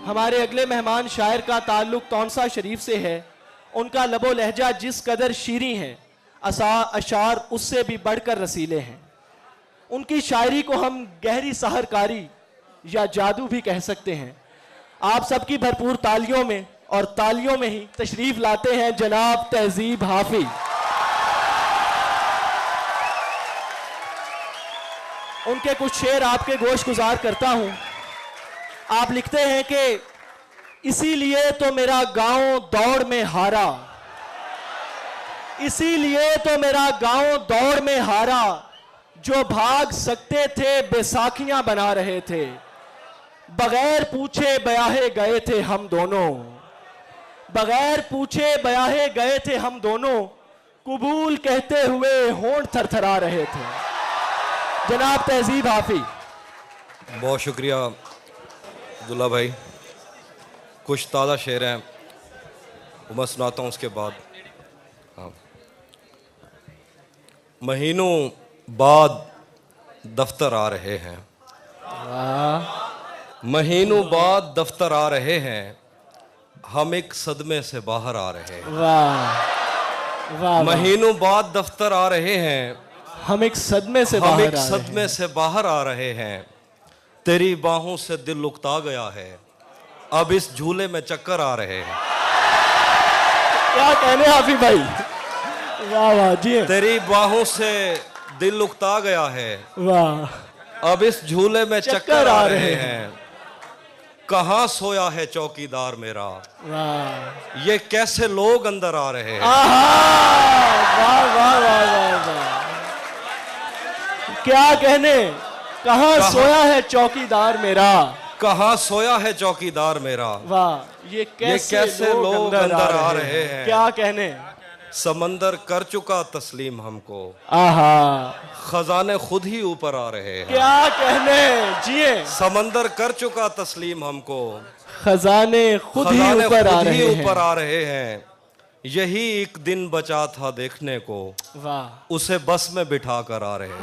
हमारे अगले मेहमान शायर का ताल्लुक तौनसा शरीफ से है। उनका लबो लहजा जिस कदर शीरी है, अशार उससे भी बढ़कर रसीले हैं। उनकी शायरी को हम गहरी सहरकारी या जादू भी कह सकते हैं। आप सबकी भरपूर तालियों में और तालियों में ही तशरीफ लाते हैं जनाब तहजीब हाफिज। उनके कुछ शेर आपके गोश गुजार करता हूं। आप लिखते हैं कि इसीलिए तो मेरा गांव दौड़ में हारा, इसीलिए तो मेरा गांव दौड़ में हारा, जो भाग सकते थे बैसाखियां बना रहे थे, बगैर पूछे ब्याहे गए थे हम दोनों, बगैर पूछे ब्याहे गए थे हम दोनों, कबूल कहते हुए होंठ थरथरा रहे थे। जनाब तहजीब हाफिज। बहुत शुक्रिया अब्दुल्ला भाई। कुछ ताज़ा शेर हैं वो मैं सुनाता हूँ उसके बाद। हाँ, महीनों बाद दफ्तर आ रहे हैं, महीनों बाद दफ्तर आ रहे हैं, हम एक सदमे से बाहर आ रहे हैं। वाह वाह। महीनों बाद दफ्तर आ रहे हैं, हम एक सदमे से हम एक सदमे से बाहर आ रहे हैं। तेरी बाहों से दिल उकता गया है, अब इस झूले में चक्कर आ रहे हैं। क्या कहने हाफिज भाई, वाह वाह जी। तेरी बाहों से दिल उकता गया है, वाह, अब इस झूले में चक्कर आ रहे हैं। कहाँ सोया है चौकीदार मेरा, वाह, ये कैसे लोग अंदर आ रहे हैं। वाह वाह वाह वाह। क्या कहने, कहाँ सोया है चौकीदार मेरा, कहाँ सोया है चौकीदार मेरा। वाह, ये कैसे लोग अंदर आ रहे हैं। क्या कहने, समंदर कर चुका तस्लीम हमको, आहा, खजाने खुद ही ऊपर आ रहे हैं। क्या कहने जिए। समंदर कर चुका तस्लीम हमको, खजाने खुद ही ऊपर आ रहे हैं। यही एक दिन बचा था देखने को, वाह, उसे बस में बिठा कर आ रहे हैं।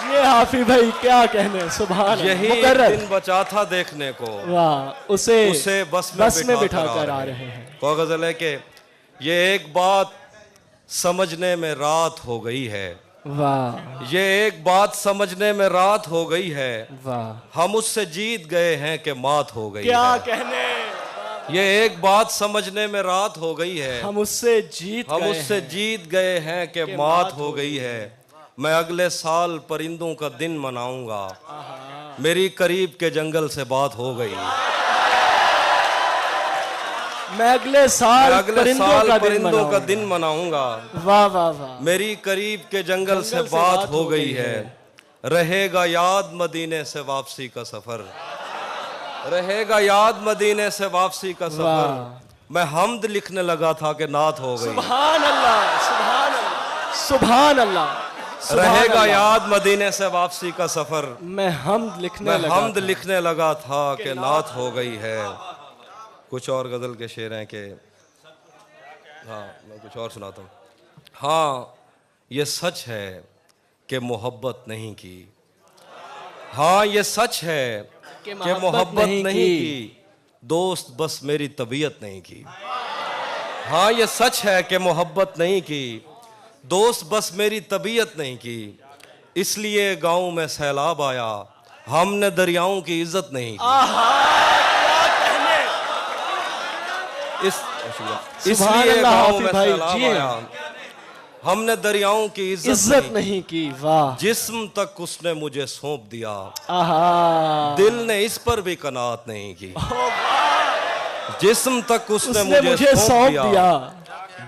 ये हाफिज भाई क्या कहने, सुभान। यही एक दिन बचा था देखने को, वाह, उसे बस में बिठा कर आ रहे हैं। को गजल है कि ये एक बात समझने में रात हो गई है, वाह, ये एक बात समझने में रात हो गई है, वाह, हम उससे जीत गए हैं कि मात हो गई क्या है। कहने, ये एक बात समझने में रात हो गई है, हम उससे जीत गए हैं कि मात हो गई है। मैं अगले साल परिंदों का दिन मनाऊंगा, मेरी करीब के जंगल से बात हो गई। मैं अगले साल परिंदों का दिन मनाऊंगा, वाह वाह वाह, मेरी करीब के जंगल से बात हो गई है। रहेगा याद मदीने से वापसी का सफर, रहेगा याद मदीने से वापसी का सफर। मैं हमद लिखने लगा था कि नात हो गई। सुभान अल्लाह, सुभान अल्लाह, सुभान अल्लाह। रहेगा याद मदीने से वापसी का सफर, मैं हमद लिखने लगा था कि नात हो गई है। कुछ और गजल के शेर हैं कि, हाँ मैं कुछ और सुनाता हूँ। हाँ ये सच है कि मोहब्बत नहीं की, हाँ ये सच है कि मोहब्बत नहीं की, दोस्त बस मेरी तबीयत नहीं की। हाँ ये सच है कि मोहब्बत नहीं की, दोस्त बस मेरी तबीयत नहीं की, इसलिए गांव में सैलाब आया, हमने दरियाओं की इज्जत नहीं की। इसलिए गांव में सैलाब आया, हमने दरियाओं की इज्जत नहीं की। वाह, जिस्म तक उसने मुझे सौंप दिया, दिल ने इस पर भी कनात नहीं की। जिस्म तक उसने मुझे सौंप दिया,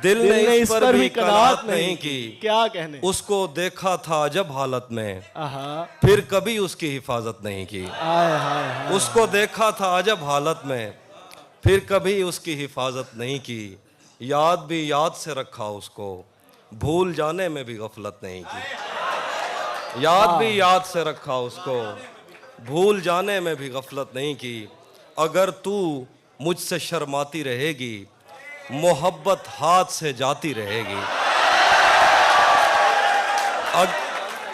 दिल ने इस पर भी कनात नहीं की। क्या कहने, उसको देखा था जब हालत में, फिर कभी उसकी हिफाजत नहीं की। उसको देखा था अजब हालत में, फिर कभी उसकी हिफाजत नहीं की। याद भी याद से रखा उसको, भूल जाने में भी गफलत नहीं की। याद भी याद से रखा उसको, भूल जाने में भी गफलत नहीं की। अगर तू मुझसे शर्माती रहेगी, मोहब्बत हाथ से जाती रहेगी।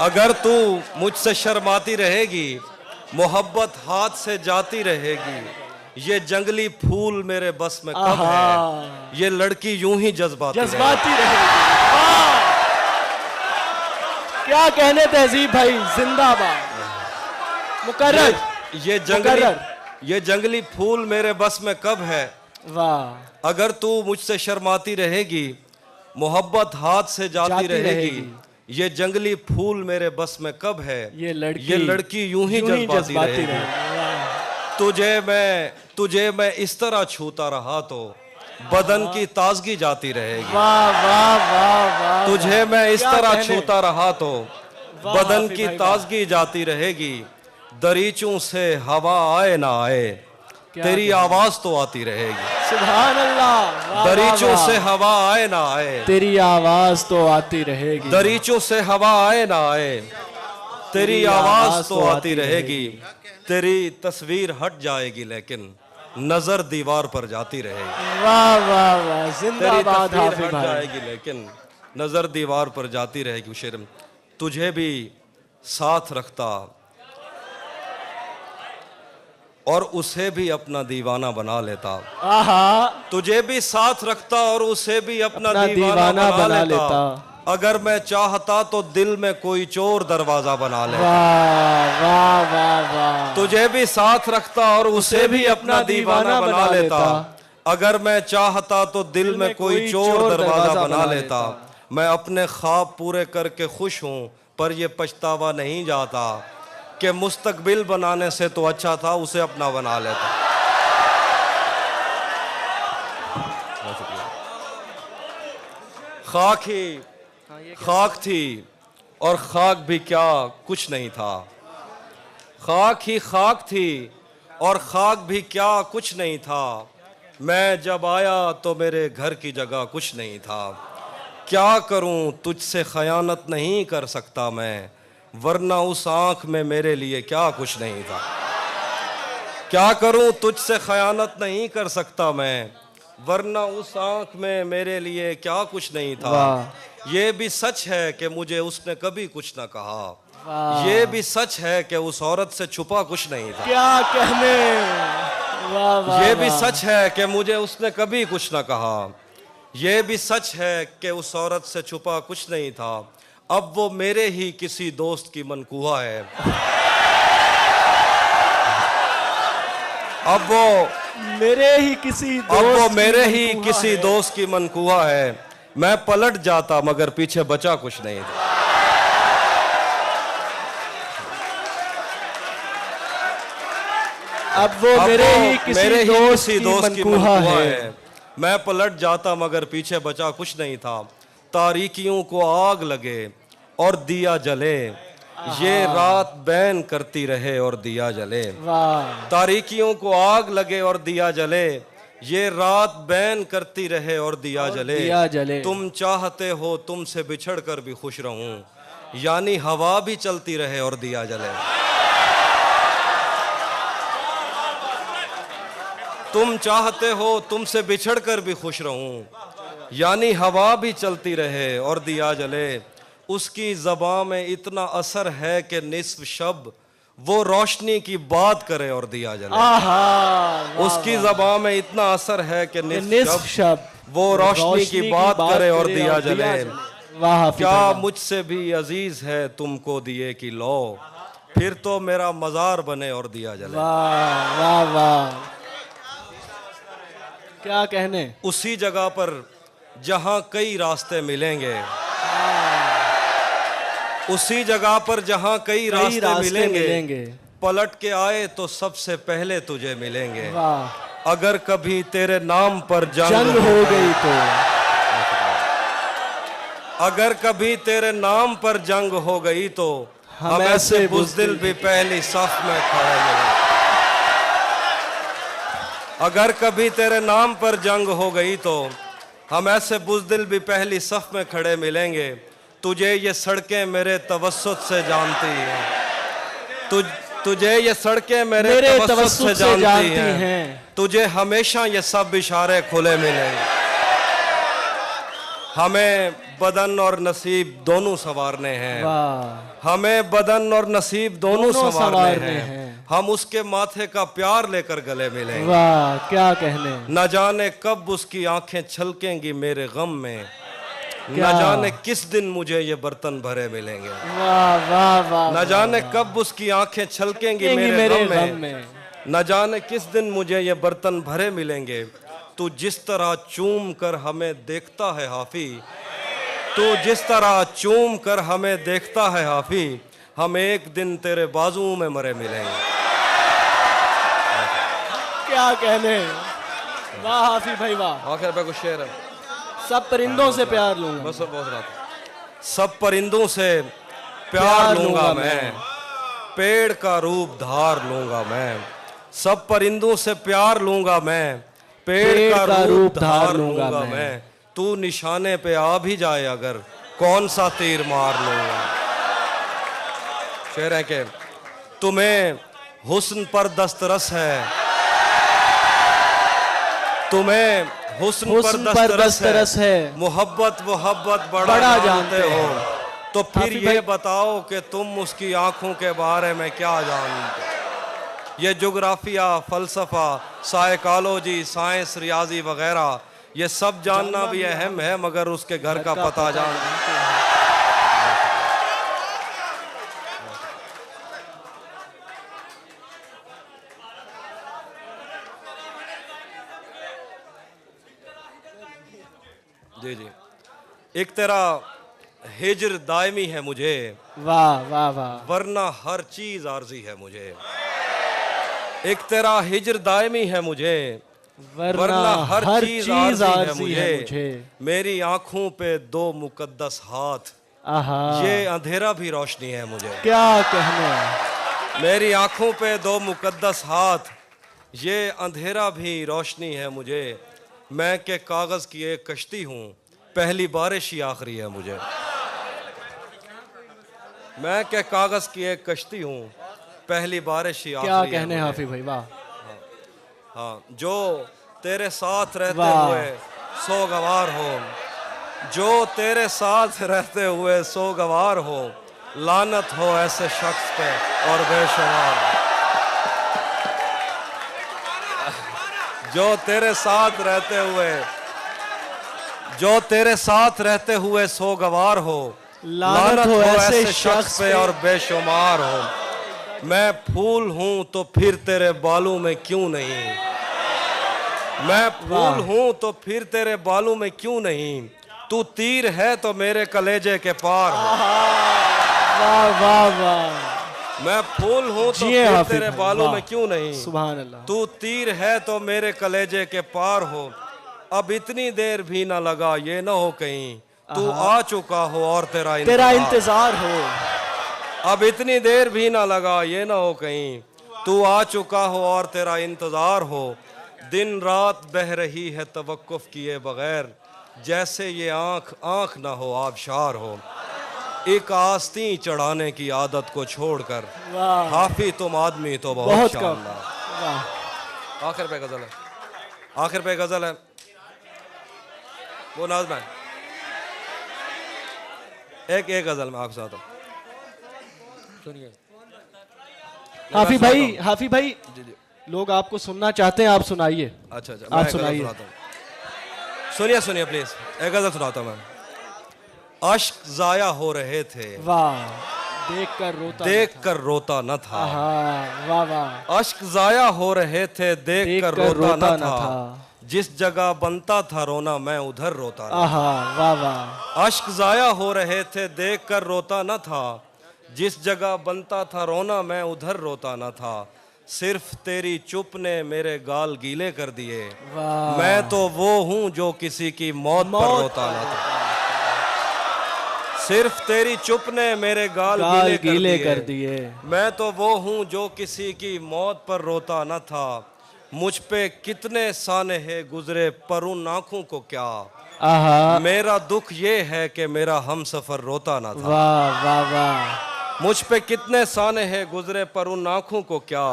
अगर तू मुझसे शर्माती रहेगी, मोहब्बत हाथ से जाती रहेगी, ये जंगली फूल मेरे बस में कब आहा। है, ये लड़की यूं ही जज्बाती रहेगी। जज्बाती रहेगी। वाह! क्या कहने तहजीब भाई, जिंदाबाद। मुकर्रर। ये जंगली फूल मेरे बस में कब है, वाह! अगर तू मुझसे शर्माती रहेगी, मोहब्बत हाथ से जाती रहेगी, ये जंगली फूल मेरे बस में कब है, ये लड़की यूं ही जज्बाती रहेगी। वाह। तुझे मैं इस तरह छूता रहा तो बदन की ताजगी जाती रहेगी। वाह वाह वाह वाह। तुझे मैं इस क्या तरह कहने? छूता रहा तो वाह बदन हाफिज की भाई, ताजगी जाती रहेगी, दरीचों से हवा आए ना आए, क्या तेरी कहने? आवाज तो आती रहेगी। सुभान अल्लाह। वाह, वाह, दरीचों वाह। से हवा आए ना आए, तेरी आवाज तो आती रहेगी। दरीचों से हवा आए ना आए, तेरी आवाज तो आती रहेगी। तेरी तस्वीर हट जाएगी लेकिन नजर दीवार पर जाती रहेगी। वाह वाह वाह। तेरी जिंदाबाद तस्वीर हाफिज हट भाई। जाएगी लेकिन नजर दीवार पर जाती रहेगी। शेर तुझे भी साथ रखता और उसे भी अपना दीवाना बना लेता, आहा। तुझे भी साथ रखता और उसे भी अपना दीवाना बना लेता। अगर मैं चाहता तो दिल में कोई चोर दरवाजा बना लेता। वाह वाह वाह वाह। तुझे भी साथ रखता और उसे भी अपना दीवाना बना लेता, अगर मैं चाहता तो दिल में कोई चोर दरवाजा बना लेता। मैं अपने ख्वाब पूरे करके खुश हूँ, पर ये पछतावा नहीं जाता कि मुस्तकबिल बनाने से तो अच्छा था उसे अपना बना लेता। खाक थी और खाक भी क्या कुछ नहीं था, खाक ही खाक थी और खाक भी क्या कुछ नहीं था। मैं जब आया तो मेरे घर की जगह कुछ नहीं था। क्या करूं तुझसे खयानत नहीं कर सकता मैं, वरना उस आंख में मेरे लिए क्या कुछ नहीं था। क्या करूं तुझसे खयानत नहीं कर सकता मैं, वरना उस आंख में मेरे लिए क्या कुछ नहीं था। ये भी सच है कि मुझे उसने कभी कुछ ना कहा, ये भी सच है कि उस औरत से छुपा कुछ नहीं था। क्या कहने। वाह वाह। ये भी सच है कि मुझे उसने कभी कुछ ना कहा, ये भी सच है कि उस औरत से छुपा कुछ नहीं था। अब वो मेरे ही किसी दोस्त की मनकूहा है, अब वो मेरे ही किसी दोस्त की मनकूहा है। मैं पलट जाता मगर पीछे बचा कुछ नहीं था। अब वो मेरे ही किसी दोस्त की मनकूहा है। मैं पलट जाता मगर पीछे बचा कुछ नहीं था। तारीकियों को आग लगे और दिया जले, ये रात बैन करती रहे और दिया जले। तारीकियों को आग लगे और दिया जले, ये रात बैन करती रहे और दिया जले। तुम चाहते हो तुमसे बिछड़ कर भी खुश रहूं, यानी हवा भी चलती रहे और दिया जले। तुम चाहते हो तुमसे बिछड़ कर भी खुश रहूं, यानी हवा भी चलती रहे और दिया जले। उसकी ज़बां में इतना असर है कि निस्फ शब वो रोशनी की बात करे और दिया जले। उसकी ज़बां में इतना असर है कि निस्फ शब वो रोशनी की बात करे और दिया जले। क्या मुझसे भी अजीज है तुमको दिए की लो, फिर तो मेरा मजार बने और दिया जले। वाह वाह वाह। क्या कहने। उसी जगह पर जहां कई रास्ते मिलेंगे, उसी जगह पर जहां कई रास्ते मिलेंगे, पलट के आए तो सबसे पहले तुझे मिलेंगे। अगर कभी तेरे नाम पर जंग हो गई तो, अगर कभी तेरे नाम पर जंग हो गई तो हम ऐसे बुज़दिल भी पहली सफ में खड़े मिलेंगे। अगर कभी तेरे नाम पर जंग हो गई तो हम ऐसे बुज़दिल भी पहली सफ में खड़े मिलेंगे। तुझे ये सड़कें मेरे तवस्सुत से जानती हैं, तुझे ये सड़कें मेरे तवस्सुत से जानती हैं। तुझे हमेशा ये सब इशारे खुले मिलेंगे। हमें बदन और नसीब दोनों संवारने हैं, हमें बदन और नसीब दोनों संवारने हैं। हम उसके माथे का प्यार लेकर गले मिलेंगे। वाह क्या कहने। न जाने कब उसकी आंखें छलकेंगी मेरे गम में, न क्या? जाने किस दिन मुझे ये बर्तन भरे मिलेंगे। वाह वाह वाह। न जाने कब उसकी आंखें छलकेंगी मेरे गम में, न जाने किस दिन मुझे ये बर्तन भरे मिलेंगे। तू जिस तरह चूम कर हमें देखता है हाफी, तू जिस तरह चूम कर हमें देखता है हाफी, हम एक दिन तेरे बाजू में मरे मिलेंगे। क्या कहने। वाह हाफी भाई वाह। आखिर पे कुछ शेर है। सब परिंदों से प्यार लूंगा। बस बहुत रात। सब परिंदों से प्यार लूंगा मैं, पेड़ का रूप धार लूंगा मैं। सब परिंदों से प्यार लूंगा मैं, पेड़ का रूप धार लूंगा मैं। तू निशाने पे आ भी जाए अगर, कौन सा तीर मार लूंगा। शेर है के तुम्हें हुस्न पर दस्तरस है, तुम्हें हुस्न पर दस्तरस है, मोहब्बत मोहब्बत बड़ा जानते हो। तो फिर ये बताओ कि तुम उसकी आंखों के बारे में क्या जानते। ये जोग्राफिया, फलसफा, साइकोलॉजी, साइंस, रियाजी वगैरह ये सब जानना भी अहम है, मगर उसके घर का पता जानना। जी जी। एक तेरा हिज्र दायमी है मुझे, वाह वाह वाह, वरना हर चीज आरजी है मुझे। एक तेरा हिज्र दायमी है मुझे, वरना हर चीज आरजी है मुझे। मेरी आंखों पे दो मुकद्दस हाथ, ये अंधेरा भी रोशनी है मुझे। क्या कहने। मेरी आंखों पे दो मुकद्दस हाथ, ये अंधेरा भी रोशनी है मुझे। मैं के कागज की एक कश्ती हूँ, पहली बारिश ही आखिरी है मुझे। मैं के कागज की एक कश्ती हूँ, पहली बारिश ही आखिरी है मुझे। क्या कहने हाफी भाई वाह। हाँ, जो तेरे साथ रहते हुए सोगवार हो, जो तेरे साथ रहते हुए सोगवार हो, लानत हो ऐसे शख्स पे और बेशुमार। जो तेरे साथ रहते हुए, जो तेरे साथ रहते हुए सोगवार हो, लानत हो ऐसे शख्स पे और बेशुमार हो। मैं फूल हूं तो फिर तेरे बालों में क्यों नहीं, मैं फूल हूं तो फिर तेरे बालों में क्यों नहीं। तू तीर है तो मेरे कलेजे के पार हो। वाह वाह वाह। मैं फूल हूं तो फिर तेरे बालों में क्यों नहीं। सुभान अल्लाह। तू तीर है तो मेरे कलेजे के पार हो। अब इतनी देर भी ना लगा ये ना हो कहीं तू आ चुका हो और तेरा इंतजार हो। अब इतनी देर भी ना लगा ये ना हो कहीं तू आ चुका हो और तेरा इंतजार हो। दिन रात बह रही है तवक्कुफ किए बगैर, जैसे ये आंख आंख ना हो आबशार हो। एक आस्ती चढ़ाने की आदत को छोड़कर हाफी तुम आदमी तो बहुत शानदार। आखिर पे गजल है, आखिर पे गजल है वो नाज़ एक गजल में आपके साथ सुनिए। हाफी भाई, हाफी भाई जी जी, लोग आपको सुनना चाहते हैं, आप सुनाइए। अच्छा अच्छा, आप सुनाइए। सुनिए सुनिए प्लीज, एक गजल सुनाता हूँ मैं। अश्क जाया हो रहे थे, वाह, देख कर रोता न था। वाह वाह। अश्क जाया हो रहे थे, देख कर रोता न था। जिस जगह बनता था रोना मैं उधर रोता न था। वाह वाह। अश्क जाया हो रहे थे, देख कर रोता न था। जिस जगह बनता था रोना मैं उधर रोता न था। सिर्फ तेरी चुप ने मेरे गाल गीले कर दिए। मैं तो वो हूँ जो किसी की मौत पर रोता न था। सिर्फ तेरी चुप ने मेरे गाल गीले कर दिए। मैं तो वो हूँ जो किसी की मौत पर रोता न था। मुझ पे कितने साने है गुजरे पर उन आँखों को क्या। मेरा दुख ये है कि मेरा हमसफर रोता न था। वाह वाह वाह। मुझ पे कितने साने हैं गुजरे पर उन आँखों को क्या।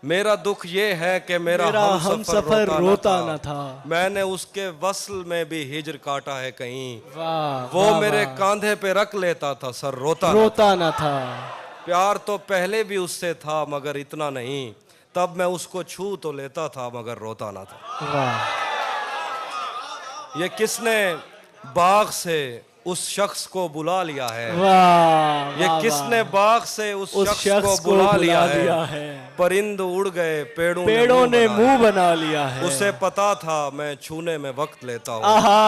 मेरा दुख ये है कि मेरा हमसफर रोता न था। मैंने उसके वस्ल में भी हिज्र काटा है कहीं। वो मेरे कांधे पे रख लेता था सर रोता न था। प्यार तो पहले भी उससे था मगर इतना नहीं, तब मैं उसको छू तो लेता था मगर रोता ना था। वाह ये किसने बाग से उस शख्स को बुला लिया है, वाह ये वाह, किसने वाह। बाग से उस उस शख्स को बुला लिया लिया है। है। परिंद उड़ गए पेड़ों ने मुंह बना लिया है। उसे पता था मैं छूने में वक्त लेता हूँ, आहा,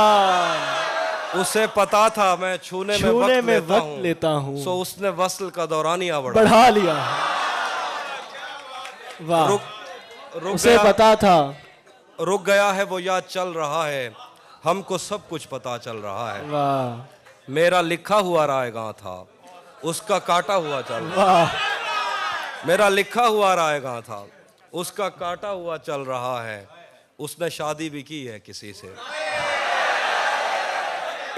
उसे पता था मैं छूने में वक्त लेता हूँ, सो उसने वस्ल का दौरानिया बढ़ा लिया है। वाह, रुक उसे गया, पता था, रुक गया है वो याद चल रहा है, हमको सब कुछ पता चल रहा है। वाह मेरा लिखा हुआ रायगां था, उसका काटा हुआ चल रहा। वाह, मेरा लिखा हुआ रायगां था, उसका काटा हुआ चल रहा है। उसने शादी भी की है किसी से,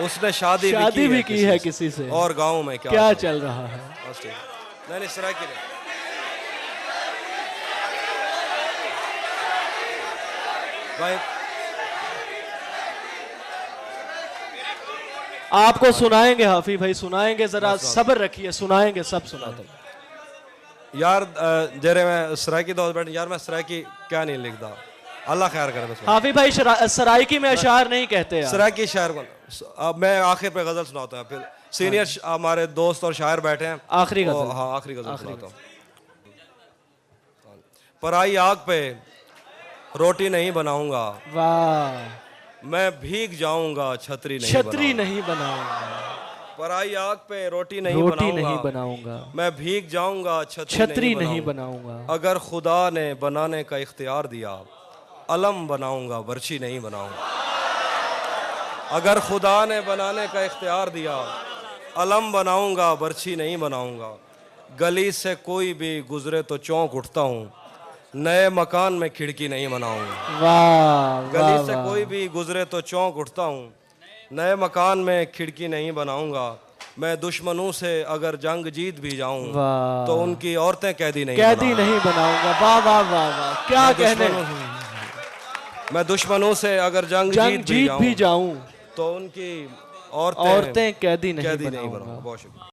उसने शादी भी की है किसी से। और गांव में क्या चल रहा है? बस ठीक। नहीं इस तरह की नहीं। भाई आपको सुनाएंगे हाफी भाई, सुनाएंगे, जरा सब्र रखिए, सुनाएंगे, सब सुनाते यार जरे मैं सराइकी दोस्त बैठ यार, मैं सराइकी क्या नहीं लिखता, अल्लाह खैर करे। बस हाफी भाई सराइकी में अशार नहीं कहते यार। सराइकी शायर को अब मैं आखिर पे गजल सुनाता हूँ, फिर सीनियर हमारे दोस्त और शायर बैठे हैं, आखिरी गजल। हाँ आखिरी गजल सुनाता हूँ। पराई आग पे रोटी नहीं बनाऊंगा, वाह, मैं भीग जाऊंगा छतरी नहीं बनाऊंगा। पराई आग पे रोटी नहीं बनाऊंगा, मैं भीग जाऊंगा छतरी नहीं बनाऊंगा। अगर खुदा ने बनाने का इख्तियार दिया, अलम बनाऊंगा बर्छी नहीं बनाऊंगा। अगर खुदा ने बनाने का इख्तियार दिया, अलम बनाऊंगा बर्छी नहीं बनाऊंगा। गली से कोई भी गुजरे तो चौंक उठता हूँ, नए मकान में खिड़की नहीं बनाऊंगा। वाह, गली से कोई भी गुजरे तो चौंक उठता हूँ, नए मकान में खिड़की नहीं बनाऊंगा। मैं दुश्मनों से अगर जंग जीत भी जाऊं तो उनकी औरतें कैदी नहीं बनाऊंगा। वाह वाह वाह वाह, क्या कहने। मैं दुश्मनों से अगर जंग जीत भी जाऊं तो उनकी औरतें कैदी नहीं बनाऊंगा। बहुत शुक्रिया।